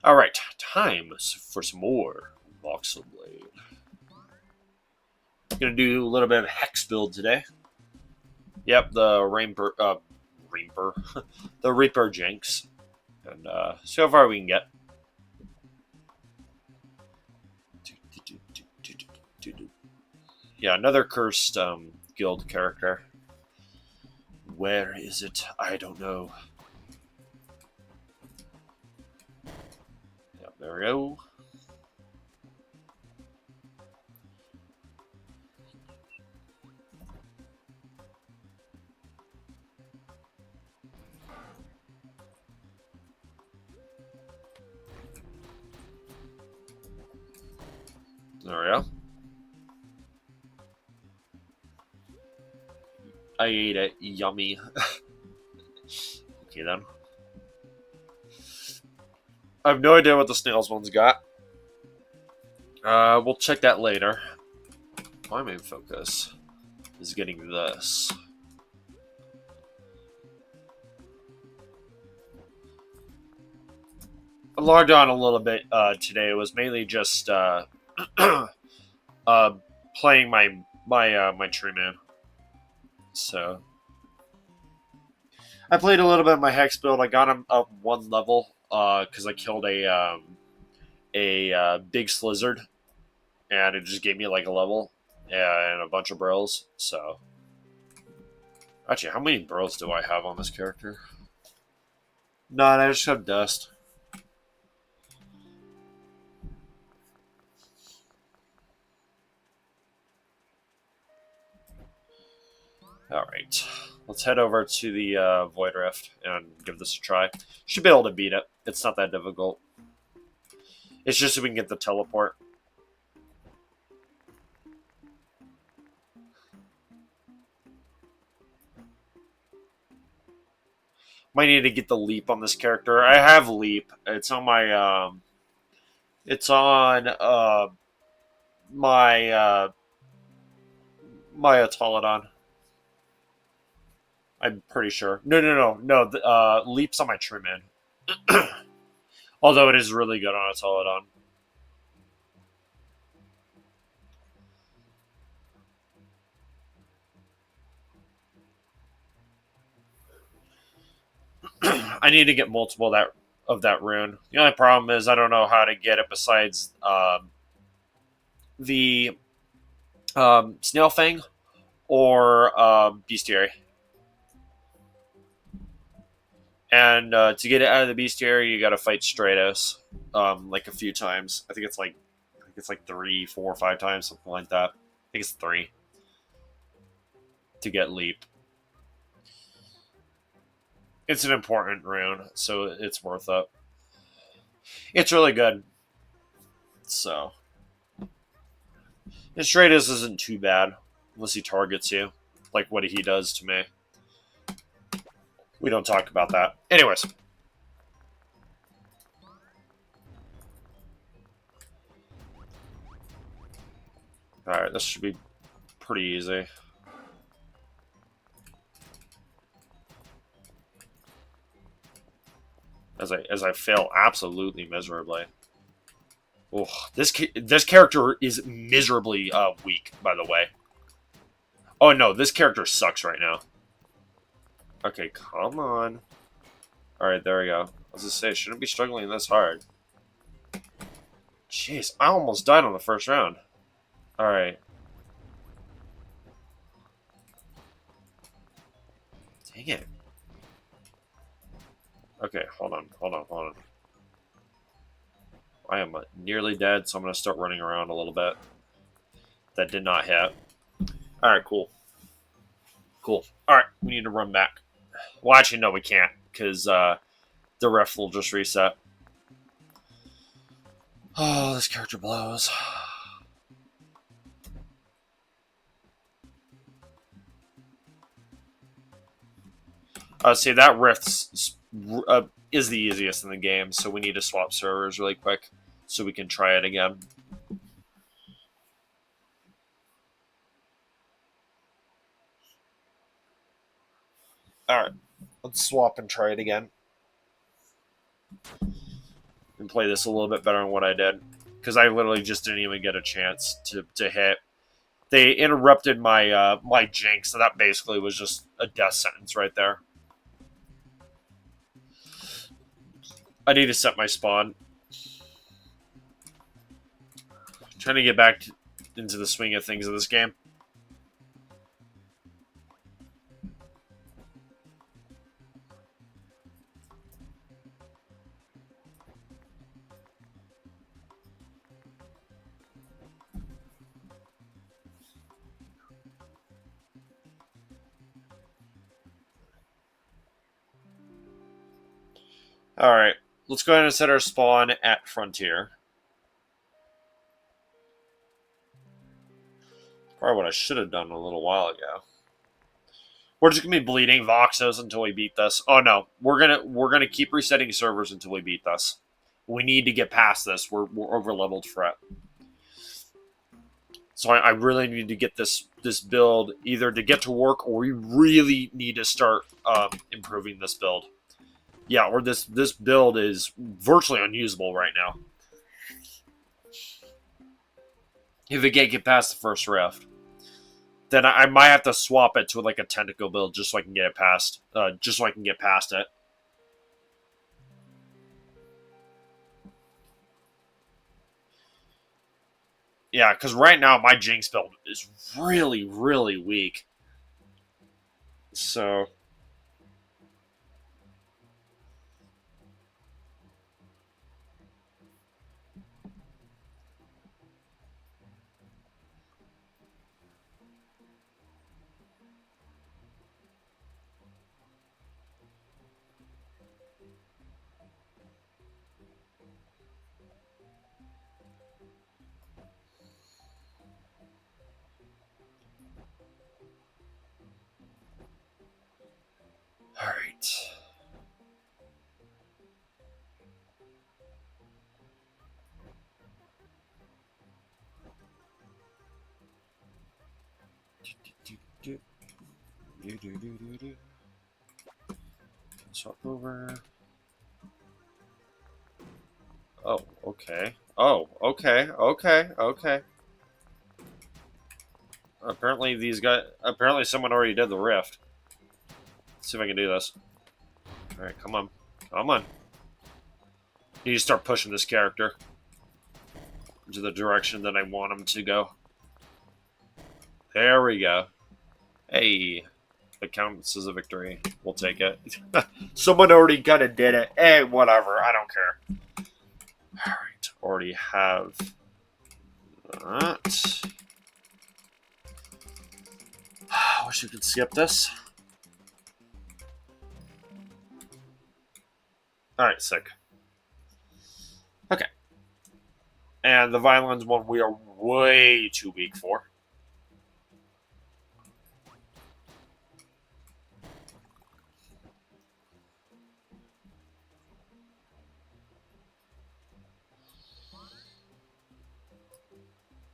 Alright, time for some more Voxlblade. Gonna do a little bit of hex build today. Yep, the Reaper, the Reaper Jinx, and see how far we can get. Yeah, another cursed guild character. Where is it? I don't know. Yep, there we go. There we go. I ate it. Yummy. Okay then. I have no idea what the snails one's got. We'll check that later. My main focus is getting this. I logged on a little bit today. It was mainly just playing my tree man. So I played a little bit of my hex build. I got him up one level because I killed a big slizzard, and it just gave me like a level and a bunch of bros. So actually, how many bros do I have on this character? None. I just have dust. All right, let's head over to the Void Rift and give this a try. Should be able to beat it. It's not that difficult. It's just so we can get the teleport. Might need to get the leap on this character. I have leap. It's on my it's on my Autolodon. I'm pretty sure. No. Leap's on my Truman. Although it is really good on Autolodon. I need to get multiple of that rune. The only problem is I don't know how to get it besides the Snail Fang or Bestiary. And to get it out of the Bestiary, you got to fight Stratos like a few times. I think it's like 3, 4, 5 times, something like that. I think it's 3 to get Leap. It's an important rune, so it's worth it. It's really good. So, and Stratos isn't too bad unless he targets you, like what he does to me. We don't talk about that. Anyways. Alright, this should be pretty easy. As I fail absolutely miserably. Oh, this character is miserably weak, by the way. Oh no, this character sucks right now. Okay, come on. Alright, there we go. I was gonna say, shouldn't be struggling this hard. Jeez, I almost died on the first round. Alright. Dang it. Okay, hold on. I am nearly dead, so I'm going to start running around a little bit. That did not hit. Alright, cool. Cool. Alright, we need to run back. Well, actually, no, we can't, because the ref will just reset. Oh, this character blows. See, that rift is the easiest in the game, so we need to swap servers really quick so we can try it again. Alright, let's swap and try it again. and play this a little bit better than what I did, because I literally just didn't even get a chance to hit. They interrupted my my jinx, so that basically was just a death sentence right there. I need to set my spawn. Trying to get back into the swing of things of this game. Alright, let's go ahead and set our spawn at Frontier. Probably what I should have done a little while ago. We're just gonna be bleeding Voxos until we beat this. Oh no, we're gonna keep resetting servers until we beat this. We need to get past this. We're over leveled for it. So I really need to get this build either to get to work, or we really need to start improving this build. Yeah, or this build is virtually unusable right now. If it can't get past the first rift, then I might have to swap it to like a tentacle build just so I can get it past. Just so I can get past it. Yeah, because right now my Jinx build is really, really weak. So, alright. Swap over. Oh, okay. Oh, okay, okay, okay. Apparently these guys. Apparently someone already did the rift. Let's see if I can do this. All right, come on, come on. You need to start pushing this character into the direction that I want him to go. There we go. Hey, it counts as a victory. We'll take it. Someone already kind of did it. Hey, whatever. I don't care. All right, already have that. I wish we could skip this. All right, sick. Okay. And the violence one we are way too weak for.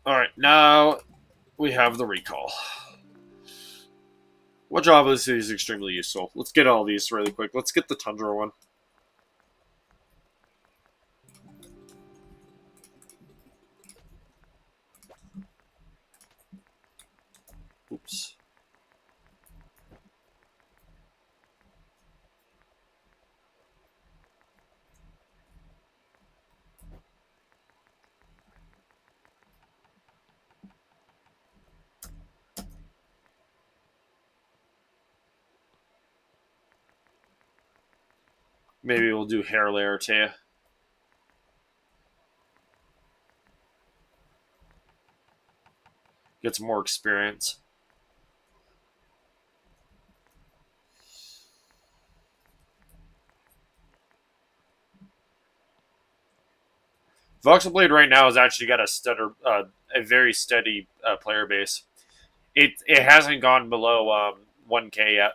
All right, now we have the recall. Which obviously is extremely useful. Let's get all these really quick. Let's get the Tundra one. Oops. Maybe we'll do hair layer too. Get some more experience. Voxlblade right now has actually got a very steady player base. It hasn't gone below 1K yet.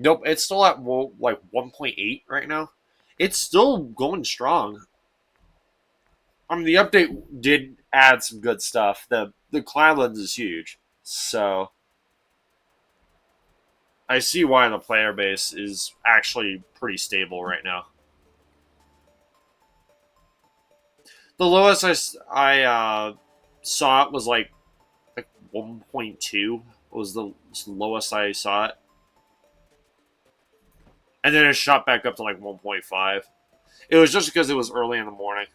Nope, it's still at like 1.8 right now. It's still going strong. I mean, the update did add some good stuff. The Cloudlands is huge, so I see why the player base is actually pretty stable right now. The lowest I saw it was like 1.2 was the lowest I saw it, and then it shot back up to like 1.5. It was just because it was early in the morning.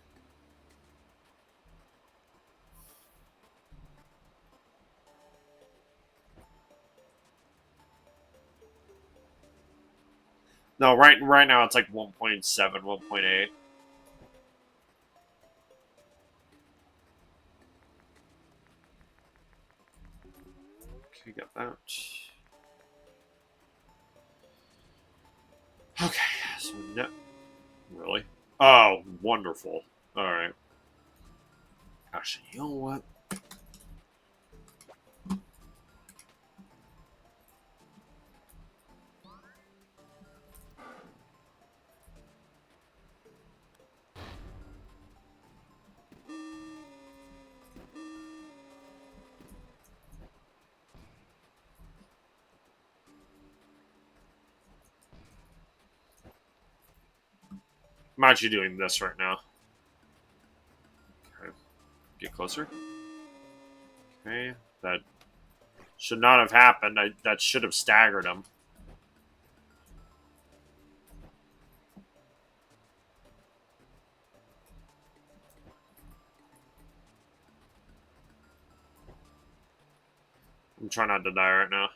No, right now it's like 1.7, 1.8. Okay, got that. Okay, so no, really. Oh, wonderful. All right. Actually, you know what? I'm actually doing this right now. Okay, get closer. Okay, that should not have happened. That should have staggered him. I'm trying not to die right now.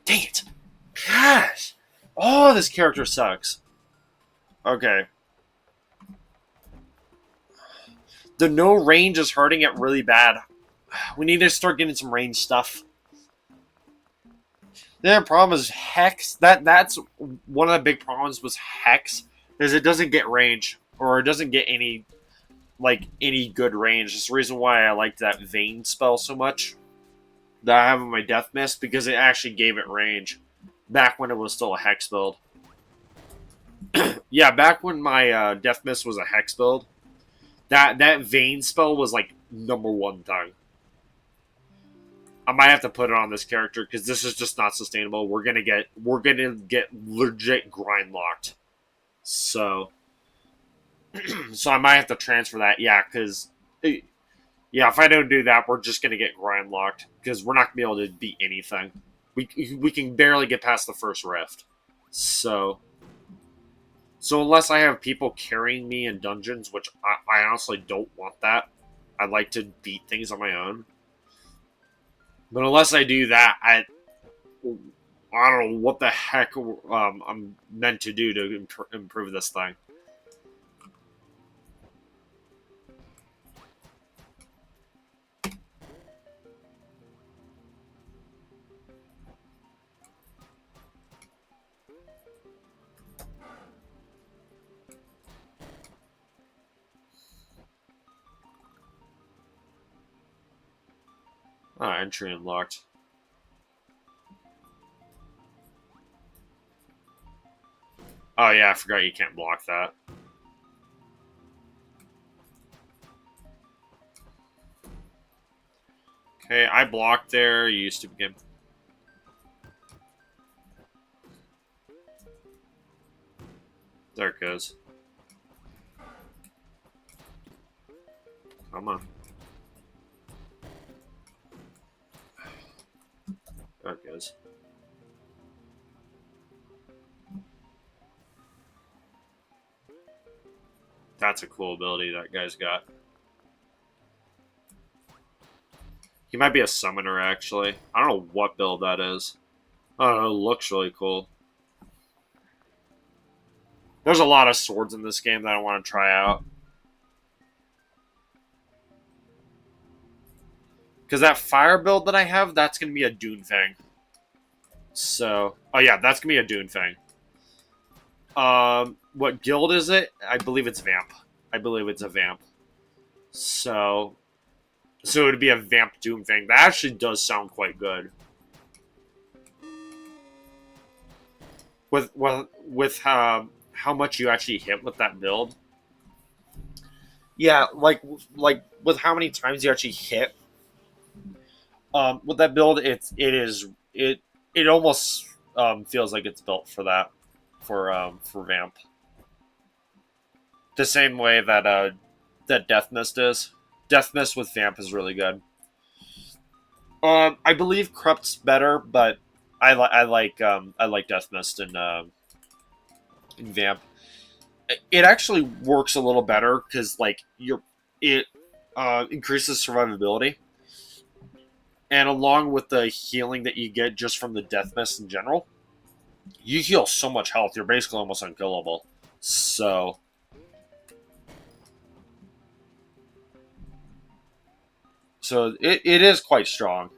Dang it! Gosh! Oh, this character sucks. Okay. The no range is hurting it really bad. We need to start getting some range stuff. The other problem is Hex. That's one of the big problems with Hex is it doesn't get range or it doesn't get any good range. That's the reason why I liked that Vein spell so much that I have in my Death Mist because it actually gave it range back when it was still a Hex build. Yeah, back when my Death Mist was a Hex build, that Vein spell was like number one thing. I might have to put it on this character because this is just not sustainable. We're gonna get legit grind locked. So so I might have to transfer that. Yeah, because yeah, if I don't do that, we're just gonna get grind locked because we're not gonna be able to beat anything. We can barely get past the first rift. So unless I have people carrying me in dungeons, which I honestly don't want that, I like to beat things on my own. But unless I do that, I don't know what the heck I'm meant to do to improve this thing. Ah, entry unlocked. Oh yeah, I forgot you can't block that. Okay, I blocked there. You used to begin. There it goes. Come on. There it goes. That's a cool ability that guy's got. He might be a summoner, actually. I don't know what build that is. I don't know, it looks really cool. There's a lot of swords in this game that I want to try out. Because that fire build that I have, that's going to be a Dune thing. So, oh yeah, that's going to be a Dune thing. What guild is it? I believe it's Vamp. I believe it's a Vamp. So it would be a Vamp Doom thing. That actually does sound quite good. With how much you actually hit with that build. Yeah, like with how many times you actually hit. With that build, it almost feels like it's built for that, for Vamp. The same way that Death Mist is. Death Mist with Vamp is really good. I believe Corrupt's better, but I like Death Mist in Vamp. It actually works a little better because like it increases survivability, and along with the healing that you get just from the Death Mist in general, you heal so much health. You're basically almost unkillable. So it is quite strong.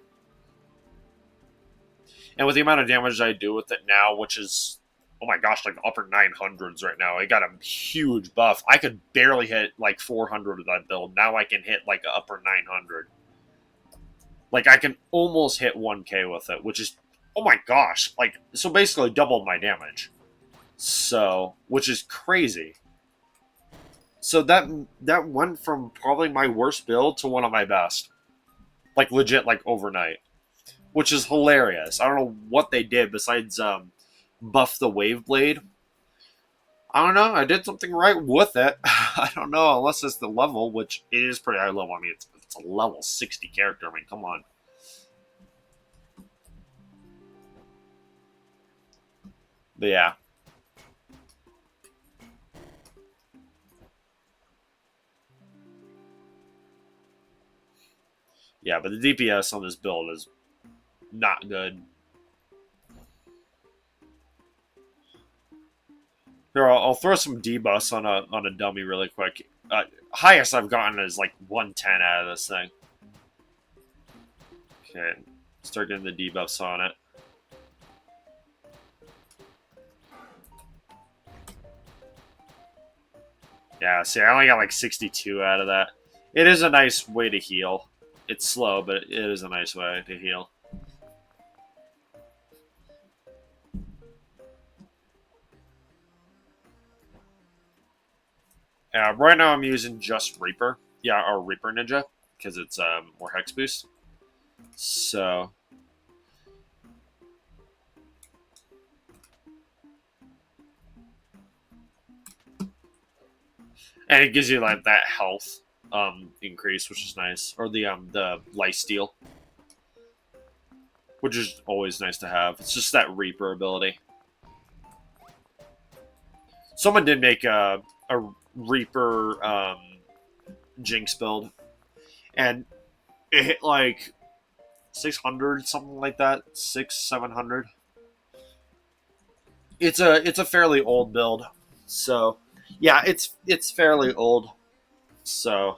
And with the amount of damage I do with it now, which is, oh my gosh, like upper 900s right now, I got a huge buff. I could barely hit like 400 with that build. Now I can hit like upper 900. Like I can almost hit 1k with it, which is, oh my gosh, like, so basically double my damage. So, which is crazy. So that went from probably my worst build to one of my best. Like legit, like overnight. Which is hilarious. I don't know what they did besides buff the Waveblade. I don't know. I did something right with it. I don't know, unless it's the level, which it is pretty high level. I mean, it's a level 60 character. I mean, come on. But yeah. Yeah, but the DPS on this build is not good. Here, I'll throw some debuffs on a dummy really quick. Highest I've gotten is like 110 out of this thing. Okay, start getting the debuffs on it. Yeah, see, I only got like 62 out of that. It is a nice way to heal. It's slow, but it is a nice way to heal. Right now I'm using just Reaper. Yeah, or Reaper Ninja, because it's more Hex Boost. So... And it gives you like that health increase, which is nice. Or the life steal, which is always nice to have. It's just that Reaper ability. Someone did make a Reaper Jinx build, and it hit like 600, something like that, 700. It's a fairly old build, so yeah, it's fairly old. So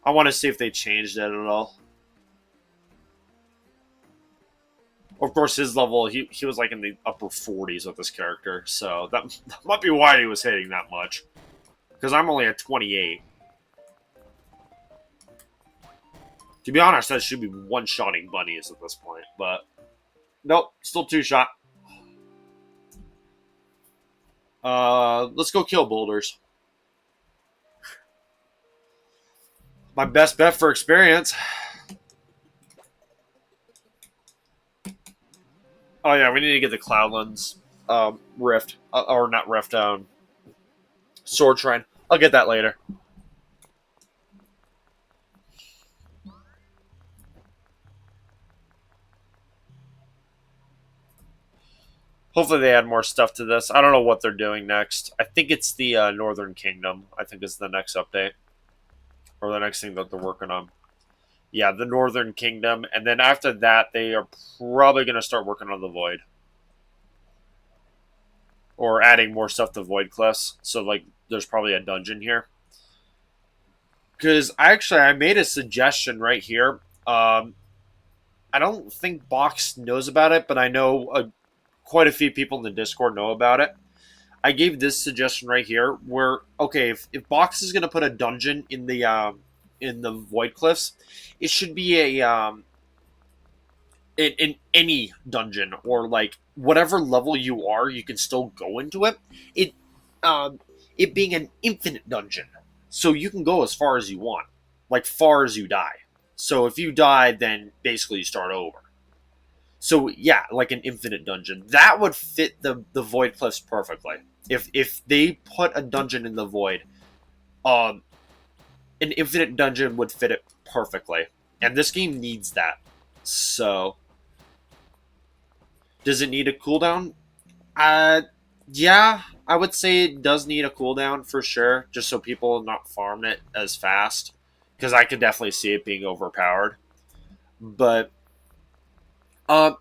I want to see if they changed it at all. Of course, his level, he was like in the upper 40s with this character, so that might be why he was hitting that much. Because I'm only at 28. To be honest, that should be one-shotting bunnies at this point, but nope, still two-shot. Let's go kill boulders. My best bet for experience. Oh yeah, we need to get the Cloudlands Rift, or not Rift, Sword Shrine. I'll get that later. Hopefully they add more stuff to this. I don't know what they're doing next. I think it's the Northern Kingdom. I think is the next update. Or the next thing that they're working on. Yeah, the Northern Kingdom. And then after that, they are probably going to start working on the Void. Or adding more stuff to Void Cliffs. So, like, there's probably a dungeon here. Because I made a suggestion right here. I don't think Box knows about it, but I know quite a few people in the Discord know about it. I gave this suggestion right here, where okay, if Box is gonna put a dungeon in the Void Cliffs, it should be in any dungeon, or like whatever level you are, you can still go into it. Um, it being an infinite dungeon, so you can go as far as you want, like far as you die. So if you die, then basically you start over. So yeah, like an infinite dungeon. That would fit the void cliffs perfectly. If they put a dungeon in the void, um, an infinite dungeon would fit it perfectly. And this game needs that. So does it need a cooldown? Uh yeah, I would say it does need a cooldown for sure, just so people not farm it as fast. Because I could definitely see it being overpowered. But uh,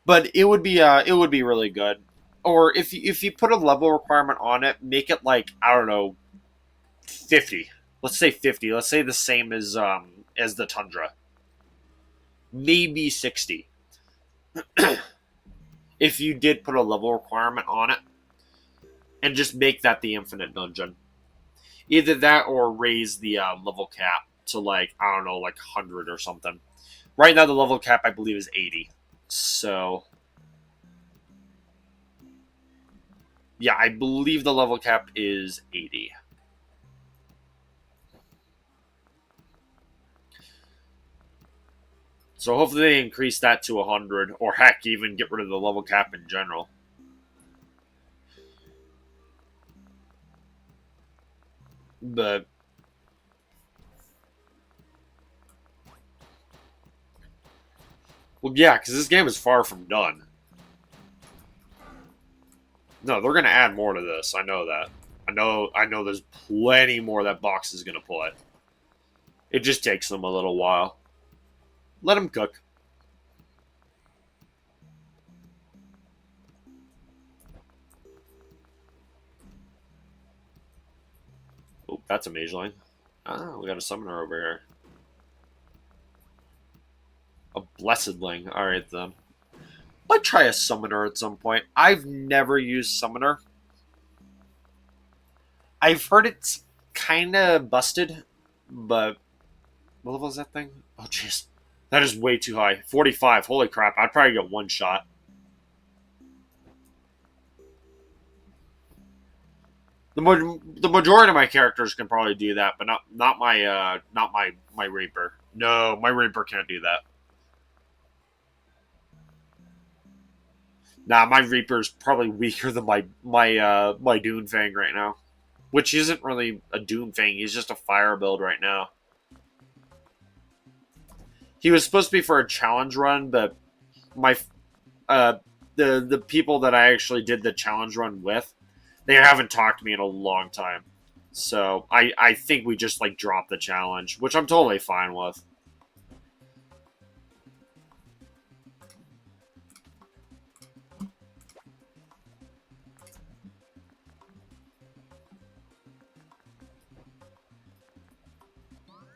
but it would be really good. Or if you put a level requirement on it, make it like I don't know 50. Let's say 50. Let's say the same as the Tundra. Maybe 60. If you did put a level requirement on it and just make that the infinite dungeon. Either that or raise the level cap to like I don't know like 100 or something. Right now the level cap I believe is 80. So yeah, I believe the level cap is 80. So hopefully they increase that to 100, or heck, even get rid of the level cap in general. But well, yeah, because this game is far from done. No, they're gonna add more to this. I know that. I know. There's plenty more that box is gonna put. It just takes them a little while. Let them cook. Oh, that's a mage line. Ah, we got a summoner over here. A blessedling. All right then. Might try a summoner at some point. I've never used summoner. I've heard it's kind of busted, but what level is that thing? Oh, jeez. That is way too high. 45. Holy crap. I'd probably get one shot. The majority of my characters can probably do that, but not my Reaper. No, my Reaper can't do that. Nah, my Reaper's probably weaker than my Doomfang right now. Which isn't really a Doomfang, he's just a fire build right now. He was supposed to be for a challenge run, but my uh the people that I actually did the challenge run with, they haven't talked to me in a long time. So I think we just like dropped the challenge, which I'm totally fine with.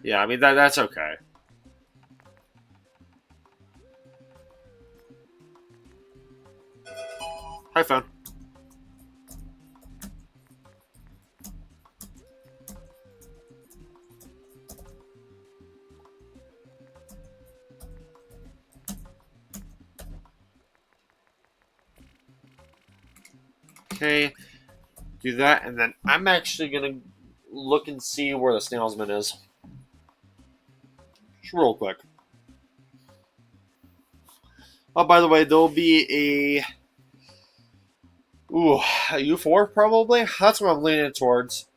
Yeah, I mean that's okay. Hi, phone. Okay, do that, and then I'm actually gonna look and see where the snailsman is. Just real quick. Oh, by the way, there'll be a U4 probably. That's what I'm leaning towards.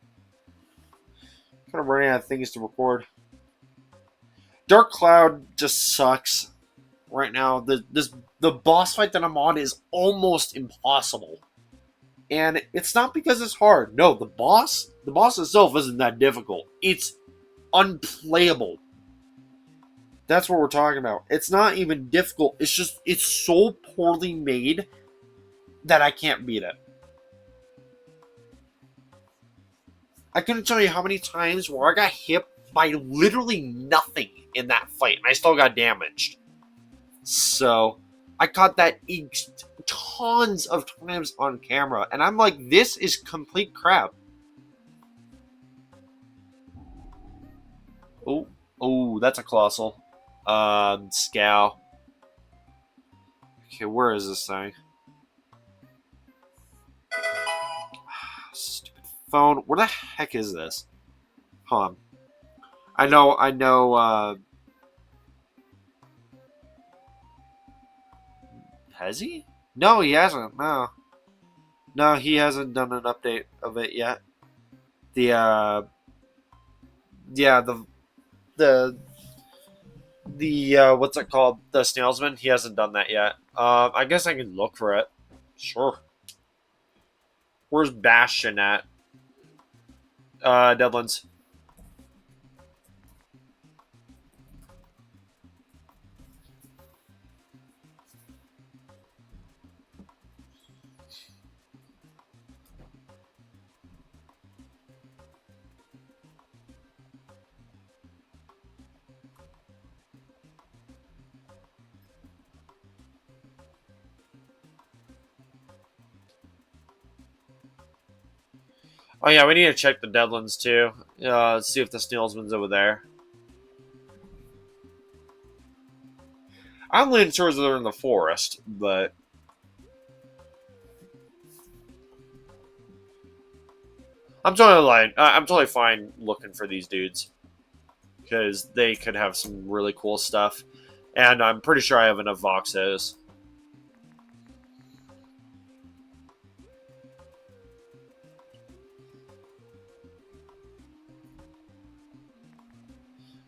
Kind of running out of things to record. Dark Cloud just sucks right now. The boss fight that I'm on is almost impossible, and it's not because it's hard. No, the boss itself isn't that difficult. It's unplayable. That's what we're talking about. It's not even difficult. It's just it's so poorly made that I can't beat it. I couldn't tell you how many times where I got hit by literally nothing in that fight, and I still got damaged. So I caught that tons of times on camera, and I'm like, this is complete crap. Oh, oh, that's a colossal. Scow. Okay, where is this thing? Stupid phone. Where the heck is this? Hold on. I know, Has he? No, he hasn't. No, no, he hasn't done an update of it yet. The yeah, the what's it called? The Snailsman. He hasn't done that yet. I guess I can look for it. Sure. Where's Bastion at? Deadlands. Oh yeah, we need to check the Deadlands too. See if the Snailsman's over there. I'm leaning towards they're in the forest, but I'm totally lying. I'm totally fine looking for these dudes because they could have some really cool stuff, and I'm pretty sure I have enough Voxos.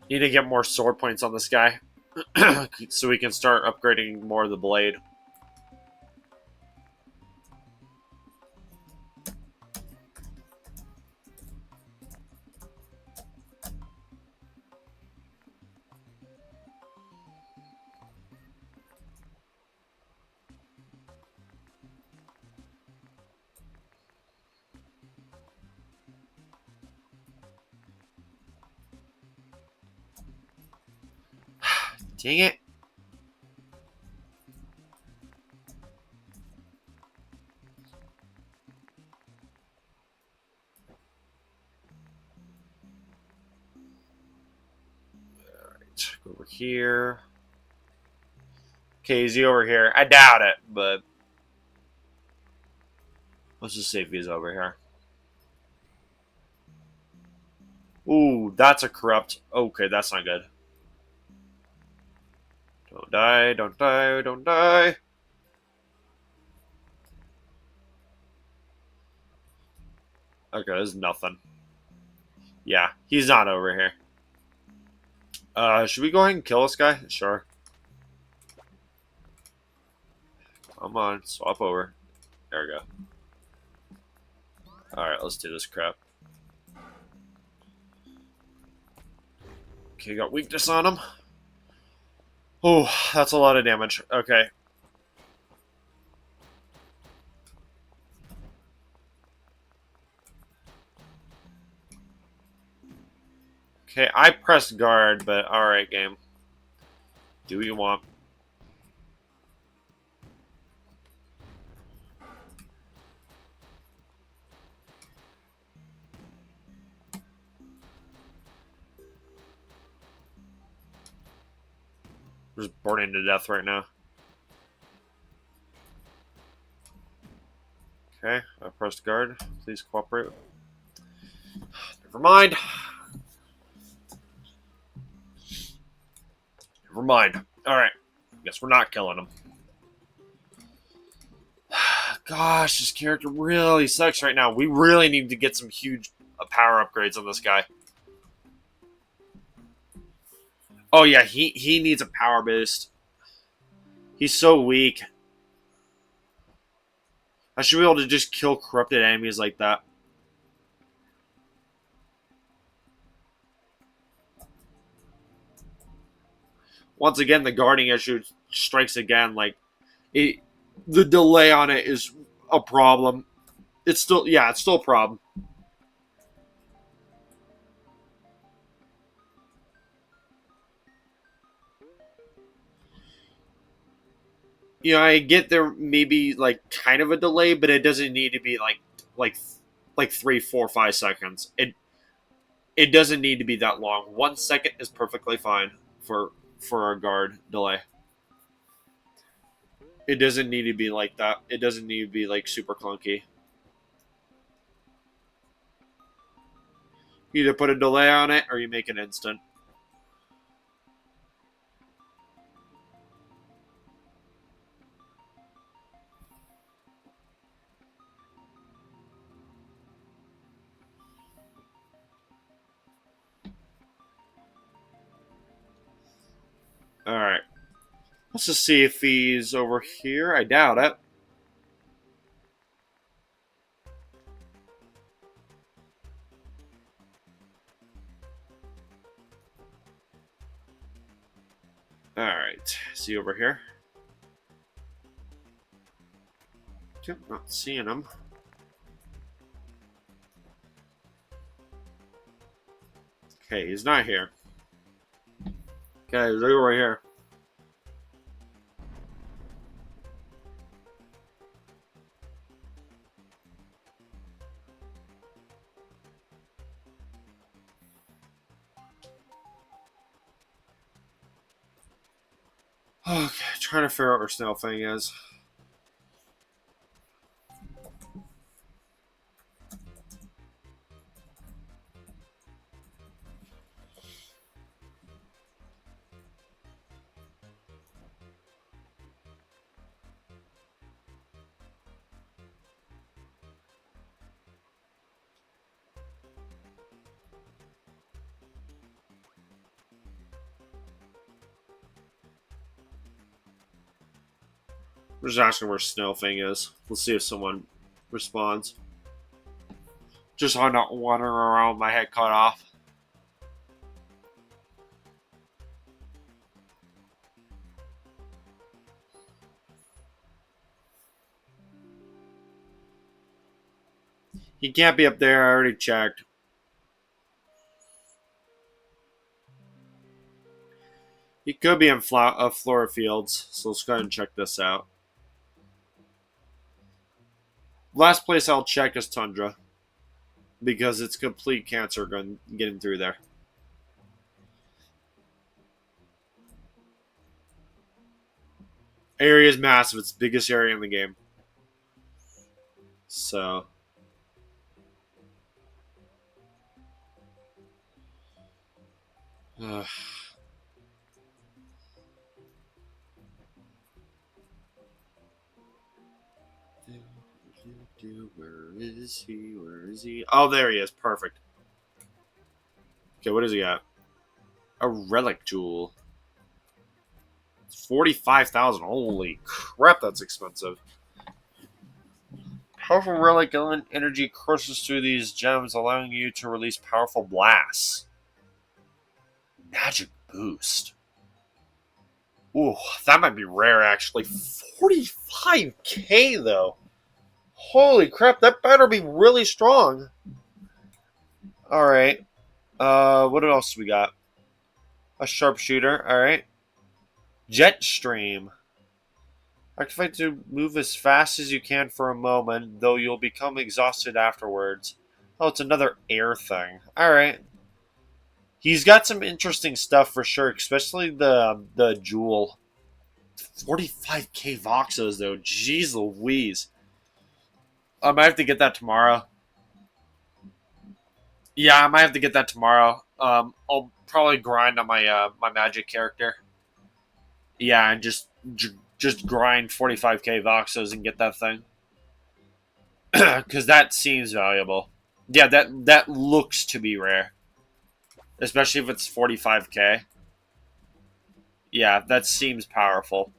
Need to get more sword points on this guy so we can start upgrading more of the blade. Dang it. Alright, go over here. Okay, is he over here? I doubt it, but let's just see if he's over here. Ooh, that's a corrupt. Okay, that's not good. Don't die, don't die, don't die. Okay, there's nothing. Yeah, he's not over here. Should we go ahead and kill this guy? Sure. Come on, swap over. There we go. Alright, let's do this crap. Okay, got weakness on him. Oh, that's a lot of damage. Okay. Okay, I pressed guard, but alright, game. Do what you want. We're just burning to death right now. Okay, I pressed guard. Please cooperate. Never mind. Never mind. Alright. Guess we're not killing him. Gosh, this character really sucks right now. We really need to get some huge power upgrades on this guy. Oh yeah, he needs a power boost. He's so weak. I should be able to just kill corrupted enemies like that. Once again, the guarding issue strikes again. Like, the delay on it is a problem. It's still a problem. You know, I get there maybe like kind of a delay, but it doesn't need to be like like 3, 4, 5 seconds. It doesn't need to be that long. 1 second is perfectly fine for a guard delay. It doesn't need to be like that. It doesn't need to be like super clunky. You either put a delay on it or you make it instant. Alright. Let's just see if he's over here. I doubt it. Alright. Is he over here? Yep, not seeing him. Okay, he's not here. Okay, he's over here. Okay, trying to figure out where Snail Thing is. I'm just asking where Snail Thing is. Let's see if someone responds. Just so I'm not wandering around with my head cut off. He can't be up there. I already checked. He could be in Flora Fields, so let's go ahead and check this out. Last place I'll check is Tundra, because it's complete cancer getting through there. Area is massive. It's the biggest area in the game. So... Where is he? Where is he? Oh, there he is. Perfect. Okay, what does he got? A relic jewel. 45,000. Holy crap, that's expensive. Powerful relic energy courses through these gems, allowing you to release powerful blasts. Magic boost. Ooh, that might be rare actually. 45k though. Holy crap, that better be really strong. Alright. What else we got? A sharpshooter, alright. Jet stream. Activate to move as fast as you can for a moment, though you'll become exhausted afterwards. Oh, it's another air thing. Alright. He's got some interesting stuff for sure, especially the jewel. 45k Voxos though. Jeez Louise. I might have to get that tomorrow. Yeah, I might have to get that tomorrow. I'll probably grind on my magic character. Yeah, and just grind 45k Voxos and get that thing. Because that seems valuable. Yeah, that looks to be rare. Especially if it's 45k. Yeah, that seems powerful.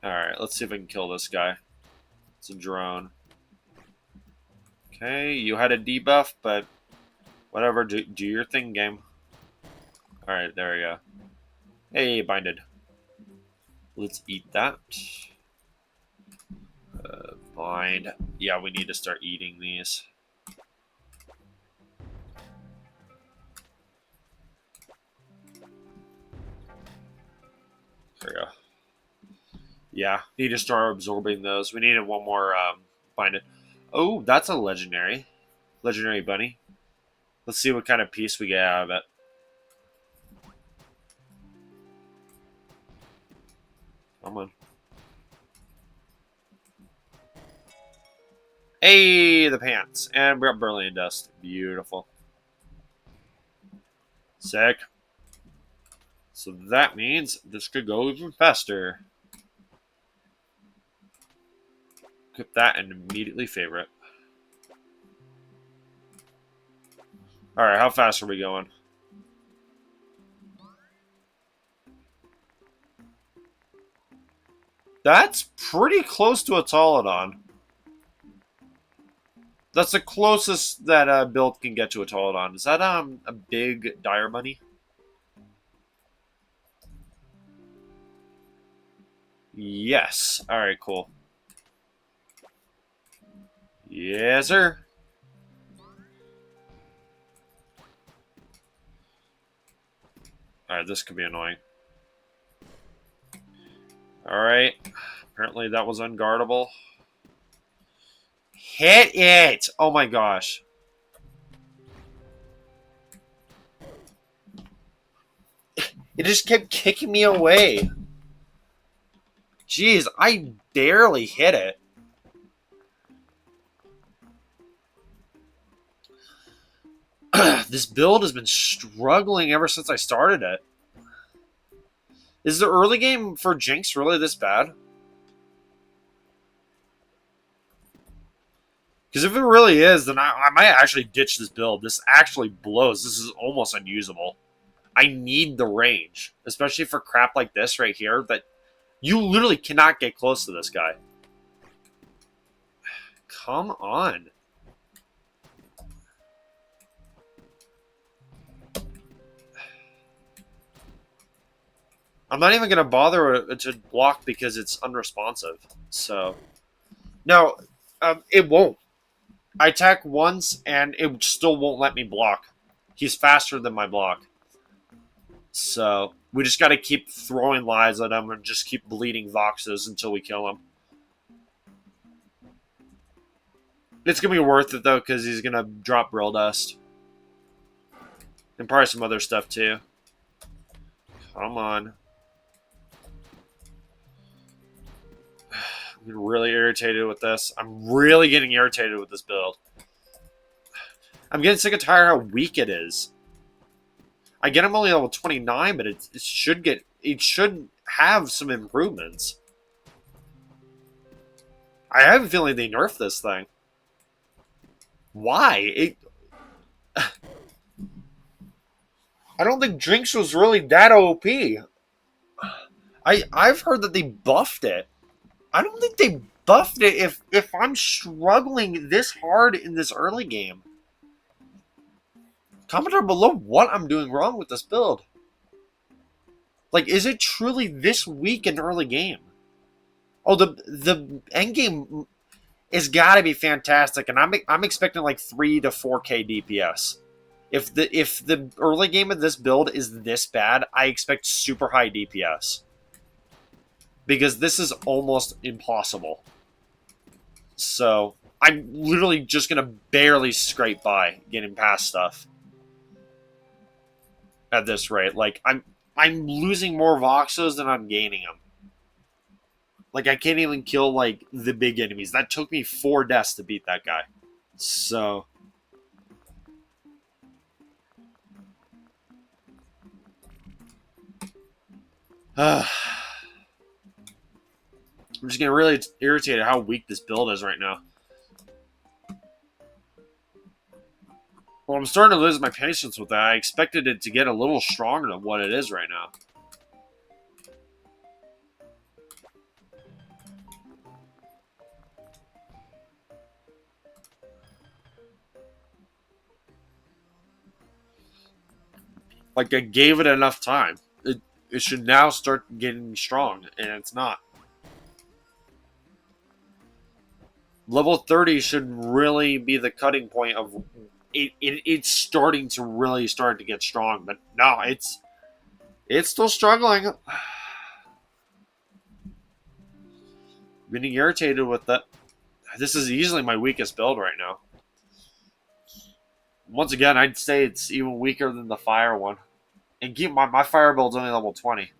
Alright, let's see if I can kill this guy. It's a drone. Okay, you had a debuff, but whatever. Do your thing, game. Alright, there we go. Hey, binded. Let's eat that. Bind. Yeah, we need to start eating these. There we go. Yeah, need to start absorbing those. We needed one more binded. Oh, that's a legendary. Legendary bunny. Let's see what kind of piece we get out of it. Come on. Hey, the pants. And we got Beryllium Dust. Beautiful. Sick. So that means this could go even faster. Equip that and immediately favorite. Alright, how fast are we going? That's pretty close to a Tolodon. That's the closest that a build can get to a Tolodon. Is that a big Dire Money? Yes. Alright, cool. Yes, sir. Alright, this could be annoying. Alright. Apparently that was unguardable. Hit it! Oh my gosh. It just kept kicking me away. Jeez, I barely hit it. This build has been struggling ever since I started it. Is the early game for Jinx really this bad? Because if it really is, then I might actually ditch this build. This actually blows. This is almost unusable. I need the range, especially for crap like this right here, that you literally cannot get close to this guy. Come on. I'm not even going to bother to block because it's unresponsive. So, no, it won't. I attack once and it still won't let me block. He's faster than my block. So, we just got to keep throwing lives at him and just keep bleeding Voxes until we kill him. It's going to be worth it, though, because he's going to drop Brill Dust. And probably some other stuff, too. Come on. I'm really irritated with this. I'm really getting irritated with this build. I'm getting sick and tired how weak it is. I get him only level 29, but it should have some improvements. I have a feeling they nerfed this thing. Why? I don't think Jinx was really that OP. I've heard that they buffed it. I don't think they buffed it if I'm struggling this hard in this early game. Comment down below what I'm doing wrong with this build. Like, is it truly this weak in early game? Oh, the end game is got to be fantastic, and I'm expecting like 3 to 4K DPS. If the early game of this build is this bad, I expect super high DPS. Because this is almost impossible. So, I'm literally just going to barely scrape by getting past stuff. At this rate. Like, I'm losing more Voxos than I'm gaining them. Like, I can't even kill, like, the big enemies. That took me 4 deaths to beat that guy. So... I'm just getting really irritated how weak this build is right now. Well, I'm starting to lose my patience with that. I expected it to get a little stronger than what it is right now. Like, I gave it enough time. It should now start getting strong, and it's not. Level 30 should really be the cutting point of it's starting to really start to get strong, but no, it's still struggling. Getting irritated with that. This is easily my weakest build right now. Once again, I'd say it's even weaker than the fire one. And keep my fire build's only level 20.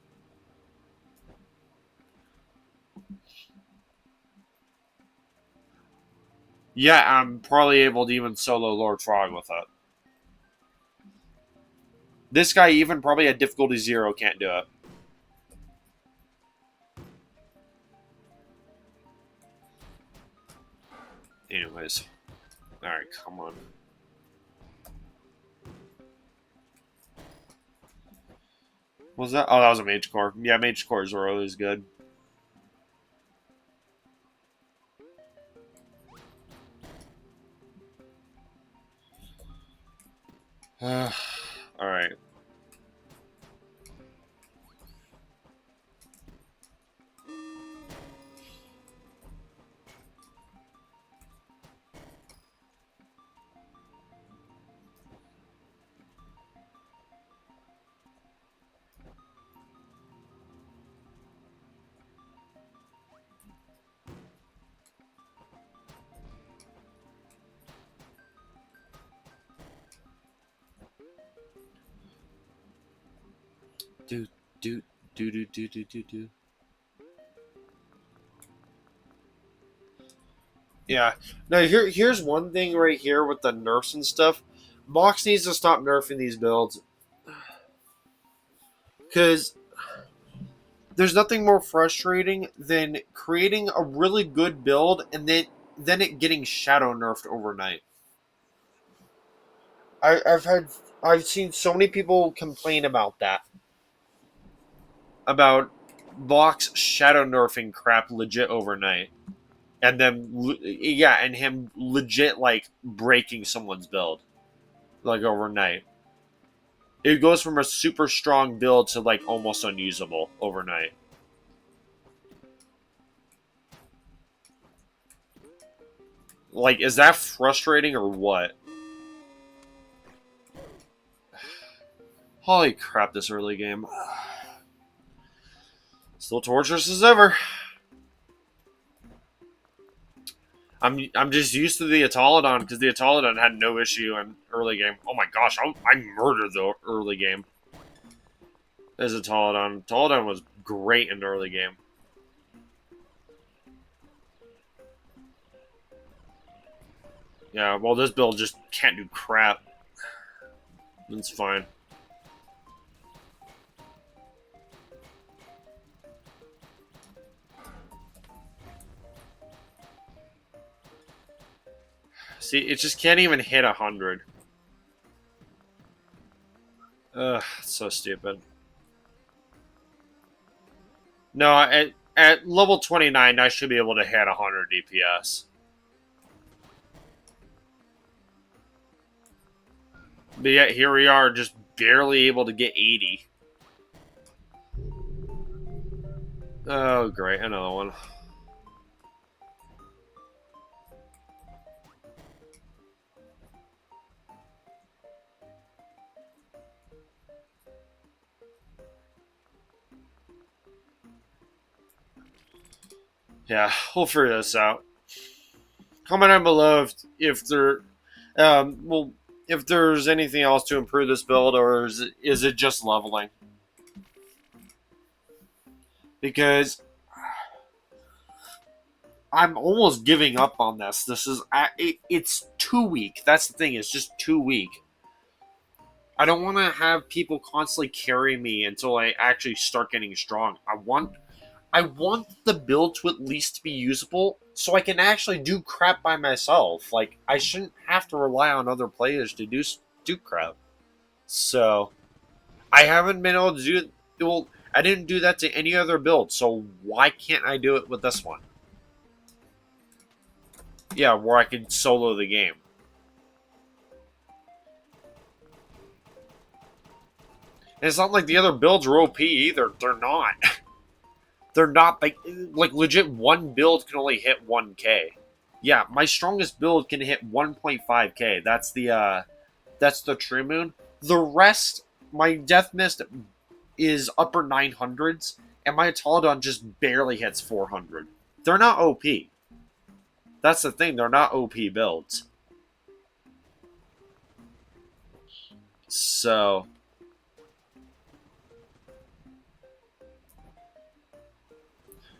Yeah, I'm probably able to even solo Lord Frog with it. This guy, even probably at difficulty 0, can't do it. Anyways. Alright, come on. What was that? Oh, that was a Mage Core. Yeah, Mage Cores are always good. Alright. Do, do, do. Yeah. Now here's one thing right here with the nerfs and stuff. Mox needs to stop nerfing these builds. Because there's nothing more frustrating than creating a really good build and then it getting shadow nerfed overnight. I've seen so many people complain about that. About Vox shadow nerfing crap legit overnight. And then yeah, and him legit like breaking someone's build like overnight. It goes from a super strong build to like almost unusable overnight. Like, is that frustrating or what? Holy crap, this early game. Still torturous as ever. I'm just used to the Autolodon because the Autolodon had no issue in early game. Oh my gosh, I murdered the early game. As a Autolodon. Autolodon was great in the early game. Yeah, well, this build just can't do crap. It's fine. See, it just can't even hit 100. Ugh, it's so stupid. No, at level 29, I should be able to hit 100 DPS. But yet, here we are, just barely able to get 80. Oh, great, another one. Yeah, we'll figure this out. Comment down below if there, well, if there's anything else to improve this build, or is it just leveling? Because I'm almost giving up on this. This is it's too weak. That's the thing. It's just too weak. I don't want to have people constantly carry me until I actually start getting strong. I want the build to at least be usable so I can actually do crap by myself. Like, I shouldn't have to rely on other players to do crap. So, I haven't been able to do it. Well, I didn't do that to any other build, so why can't I do it with this one? Yeah, where I can solo the game. And it's not like the other builds are OP either. They're not. They're not like legit. One build can only hit 1K. Yeah, my strongest build can hit 1.5K. That's the True Moon. The rest, my Death Mist is upper 900s, and my Autolodon just barely hits 400. They're not OP. That's the thing. They're not OP builds. So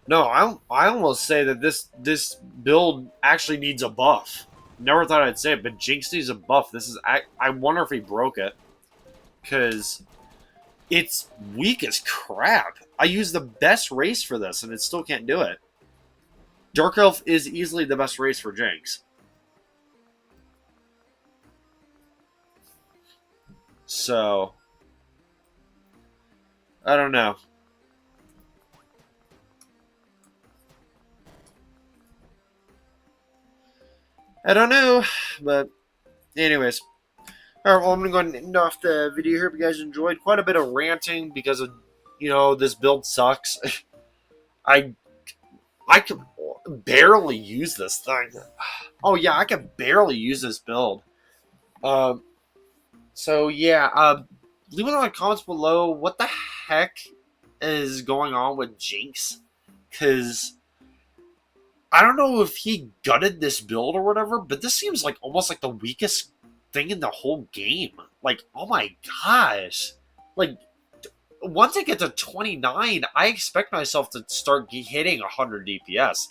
no, I almost say that this build actually needs a buff. Never thought I'd say it, but Jinx needs a buff. I wonder if he broke it, because it's weak as crap. I use the best race for this, and it still can't do it. Dark Elf is easily the best race for Jinx. So I don't know. I don't know, but anyways, All right, well, I'm going to go ahead and end off the video here. If you guys enjoyed, quite a bit of ranting because of, this build sucks. I I can barely use this thing. Oh yeah, I can barely use this build. Um, so yeah, leave it in the comments below. What the heck is going on with Jinx? Because I don't know if he gutted this build or whatever, but this seems like almost like the weakest thing in the whole game. Like, oh my gosh, like once I get to 29, I expect myself to start hitting 100 DPS.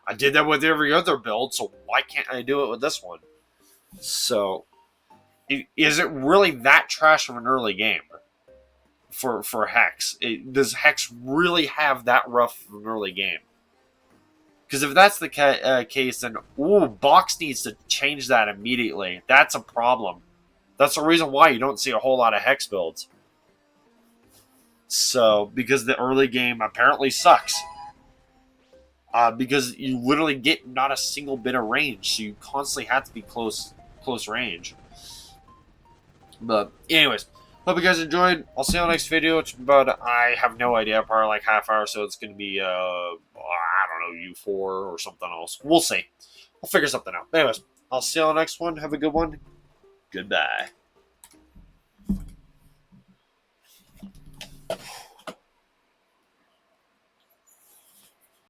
I did that with every other build, so why can't I do it with this one? So, is it really that trash of an early game for Hex? Does Hex really have that rough of an early game? Because if that's the case, then Box needs to change that immediately. That's a problem. That's the reason why you don't see a whole lot of Hex builds. So, because the early game apparently sucks. Because you literally get not a single bit of range, so you constantly have to be close range. But anyways, hope you guys enjoyed. I'll see you on the next video. It's about, I have no idea, probably like half hour, so it's gonna be I don't know, U4 or something else. We'll see. I'll figure something out. Anyways, I'll see you on the next one. Have a good one. Goodbye.